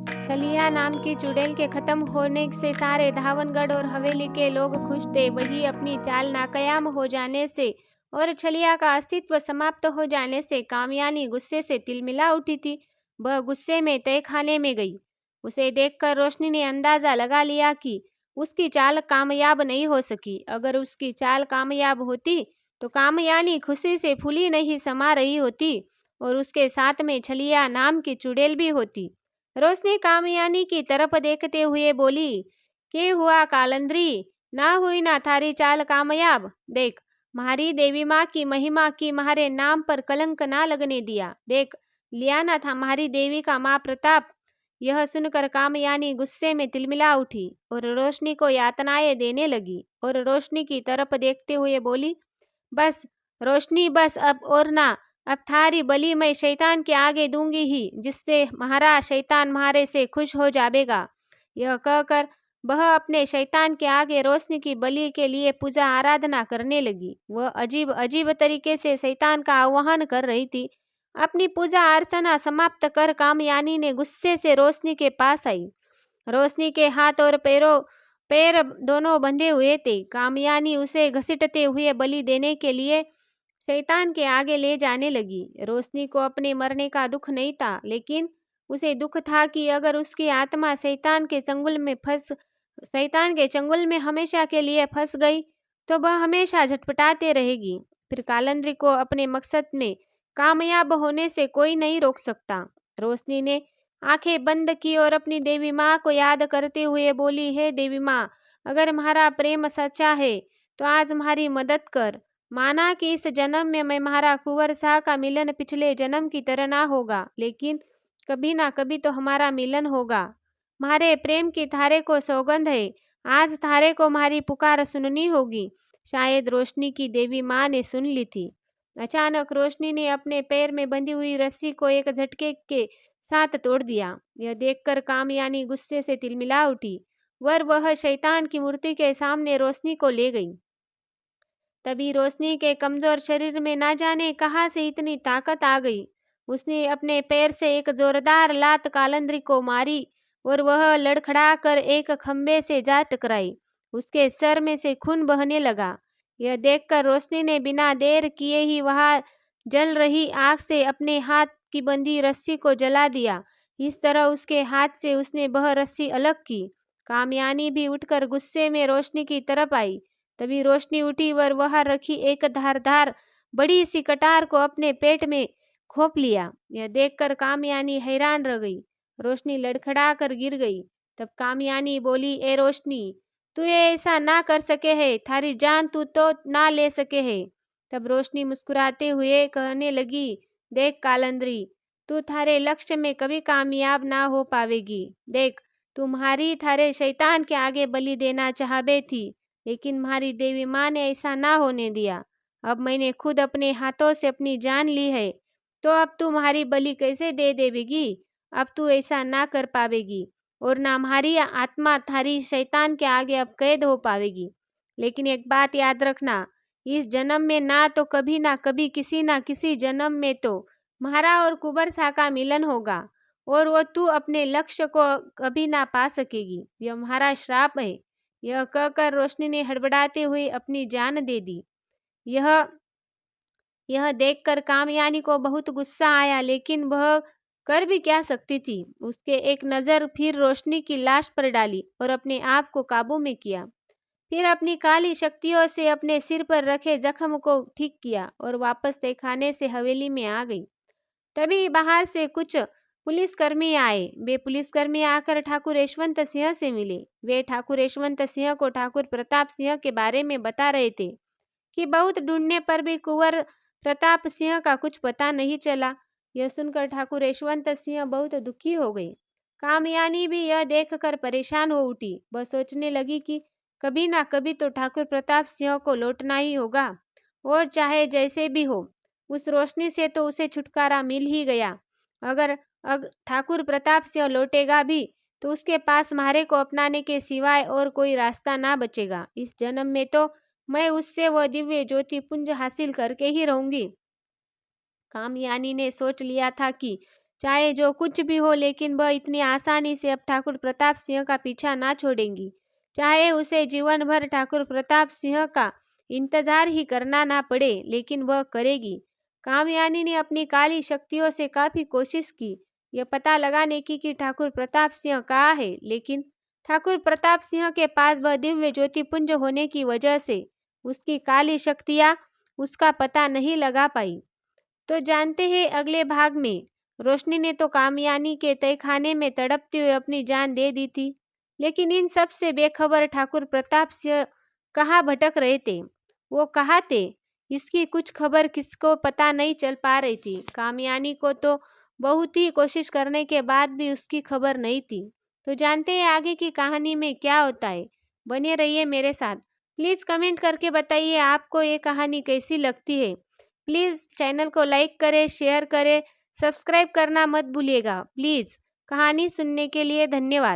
छलिया नाम की चुड़ैल के खत्म होने से सारे धावनगढ़ और हवेली के लोग खुश थे। वही अपनी चाल नाकाम हो जाने से और छलिया का अस्तित्व समाप्त हो जाने से कामयानी गुस्से से तिलमिला उठी थी। वह गुस्से में तहखाने में गई। उसे देखकर रोशनी ने अंदाजा लगा लिया कि उसकी चाल कामयाब नहीं हो सकी। अगर उसकी चाल कामयाब होती तो कामयानी खुशी से फूली नहीं समा रही होती और उसके साथ में छलिया नाम की चुड़ैल भी होती। रोशनी कामयानी की तरफ देखते हुए बोली, के हुआ कालंदरी, ना हुई ना थारी चाल कामयाब। देख, मारी देवी माँ की महिमा की म्हारे नाम पर कलंक ना लगने दिया। देख, लिया ना था मारी देवी का माँ प्रताप। यह सुनकर कामयानी गुस्से में तिलमिला उठी और रोशनी को यातनाएं देने लगी और रोशनी की तरफ देखते हुए बोली, बस रोशनी, बस अब और ना, अब थारी बलि मैं शैतान के आगे दूंगी ही, जिससे महाराज शैतान म्हारे से खुश हो जाएगा। यह कहकर वह अपने शैतान के आगे रोशनी की बलि के लिए पूजा आराधना करने लगी। वह अजीब अजीब तरीके से शैतान का आह्वान कर रही थी। अपनी पूजा अर्चना समाप्त कर कामयानी ने गुस्से से रोशनी के पास आई। रोशनी के हाथ और पैर दोनों बंधे हुए थे। कामयानी उसे घसीटते हुए बलि देने के लिए शैतान के आगे ले जाने लगी। रोशनी को अपने मरने का दुख नहीं था, लेकिन उसे दुख था कि अगर उसकी आत्मा शैतान के चंगुल में हमेशा के लिए फंस गई तो वह हमेशा झटपटाते रहेगी। फिर कालंदरी को अपने मकसद में कामयाब होने से कोई नहीं रोक सकता। रोशनी ने आंखें बंद की और अपनी देवी माँ को याद करते हुए बोली, हे देवी माँ, अगर हमारा प्रेम सच्चा है तो आज हमारी मदद कर। माना कि इस जन्म में मैं महारा कुंवर शाह का मिलन पिछले जन्म की तरह ना होगा, लेकिन कभी ना कभी तो हमारा मिलन होगा। मारे प्रेम की थारे को सौगंध है, आज थारे को हमारी पुकार सुननी होगी। शायद रोशनी की देवी माँ ने सुन ली थी। अचानक रोशनी ने अपने पैर में बंधी हुई रस्सी को एक झटके के साथ तोड़ दिया। यह देखकर कामयानी गुस्से से तिलमिला उठी। वह शैतान की मूर्ति के सामने रोशनी को ले गई। तभी रोशनी के कमजोर शरीर में ना जाने कहाँ से इतनी ताकत आ गई। उसने अपने पैर से एक जोरदार लात कालंदरी को मारी और वह लड़खड़ा कर एक खंबे से जा टकराई। उसके सर में से खून बहने लगा। यह देखकर रोशनी ने बिना देर किए ही वहां जल रही आग से अपने हाथ की बंधी रस्सी को जला दिया। इस तरह उसके हाथ से उसने वह रस्सी अलग की। कामयानी भी उठकर गुस्से में रोशनी की तरफ आई। तभी रोशनी उठी और वह रखी एक धारदार बड़ी सी कटार को अपने पेट में खोप लिया। यह देखकर कामयानी हैरान रह गई। रोशनी लड़खड़ा कर गिर गई। तब कामयानी बोली, ए रोशनी, तू ये ऐसा ना कर सके है, थारी जान तू तो ना ले सके है। तब रोशनी मुस्कुराते हुए कहने लगी, देख कालंदरी, तू थारे लक्ष्य में कभी कामयाब ना हो पावेगी। देख, तुम्हारी थारे शैतान के आगे बलि देना चाहबे थी, लेकिन हमारी देवी माँ ने ऐसा ना होने दिया। अब मैंने खुद अपने हाथों से अपनी जान ली है, तो अब तुम्हारी बलि कैसे दे देवेगी? अब तू ऐसा ना कर पावेगी और ना हमारी आत्मा थारी शैतान के आगे अब कैद हो पावेगी। लेकिन एक बात याद रखना, इस जन्म में ना तो कभी ना कभी किसी ना किसी जन्म में तो महारा और कुंवर शाह का मिलन होगा और वो तू अपने लक्ष्य को कभी ना पा सकेगी। यह हमारा श्राप है। यह कहकर रोशनी ने हड़बड़ाते हुए अपनी जान दे दी। यह देखकर कामयानी को बहुत गुस्सा आया, लेकिन वह कर भी क्या सकती थी। उसके एक नज़र फिर रोशनी की लाश पर डाली और अपने आप को काबू में किया। फिर अपनी काली शक्तियों से अपने सिर पर रखे जख्म को ठीक किया और वापस तहखाने से हवेली में आ गई। तभी बाहर से कुछ पुलिसकर्मी आए। वे पुलिसकर्मी आकर ठाकुर यशवंत सिंह से मिले। वे ठाकुर यशवंत सिंह को ठाकुर प्रताप सिंह के बारे में बता रहे थे कि बहुत ढूंढने पर भी कुंवर प्रताप सिंह का कुछ पता नहीं चला। यह सुनकर ठाकुर यशवंत सिंह बहुत दुखी हो गए। कामयानी भी यह देखकर परेशान हो उठी। वह सोचने लगी कि कभी ना कभी तो ठाकुर प्रताप सिंह को लौटना ही होगा, और चाहे जैसे भी हो उस रोशनी से तो उसे छुटकारा मिल ही गया। अगर ठाकुर प्रताप सिंह लौटेगा भी तो उसके पास म्हारे को अपनाने के सिवाय और कोई रास्ता ना बचेगा। इस जन्म में तो मैं उससे वह दिव्य ज्योति पुंज हासिल करके ही रहूंगी। कामयानी ने सोच लिया था कि चाहे जो कुछ भी हो, लेकिन वह इतनी आसानी से अब ठाकुर प्रताप सिंह का पीछा ना छोड़ेंगी। चाहे उसे जीवन भर ठाकुर प्रताप सिंह का इंतजार ही करना ना पड़े, लेकिन वह करेगी। कामयानी ने अपनी काली शक्तियों से काफी कोशिश की यह पता लगाने की कि ठाकुर प्रताप सिंह कहाँ है, लेकिन ठाकुर प्रताप सिंह के पास वह दिव्य ज्योतिपुंज होने की वजह से उसकी काली शक्तियां उसका पता नहीं लगा पाई। तो जानते हैं अगले भाग में रोशनी ने तो कामयानी के तहखाने में तड़पती हुई अपनी जान दे दी थी, लेकिन इन सब से बेखबर ठाकुर प्रताप सिंह कहाँ भटक रहे थे, वो कहाँ थे, इसकी कुछ खबर किसको पता नहीं चल पा रही थी। कामयानी को तो बहुत ही कोशिश करने के बाद भी उसकी खबर नहीं थी। तो जानते हैं आगे की कहानी में क्या होता है। बने रहिए मेरे साथ। प्लीज़ कमेंट करके बताइए आपको ये कहानी कैसी लगती है। प्लीज़ चैनल को लाइक करें, शेयर करें, सब्सक्राइब करना मत भूलिएगा। प्लीज़। कहानी सुनने के लिए धन्यवाद।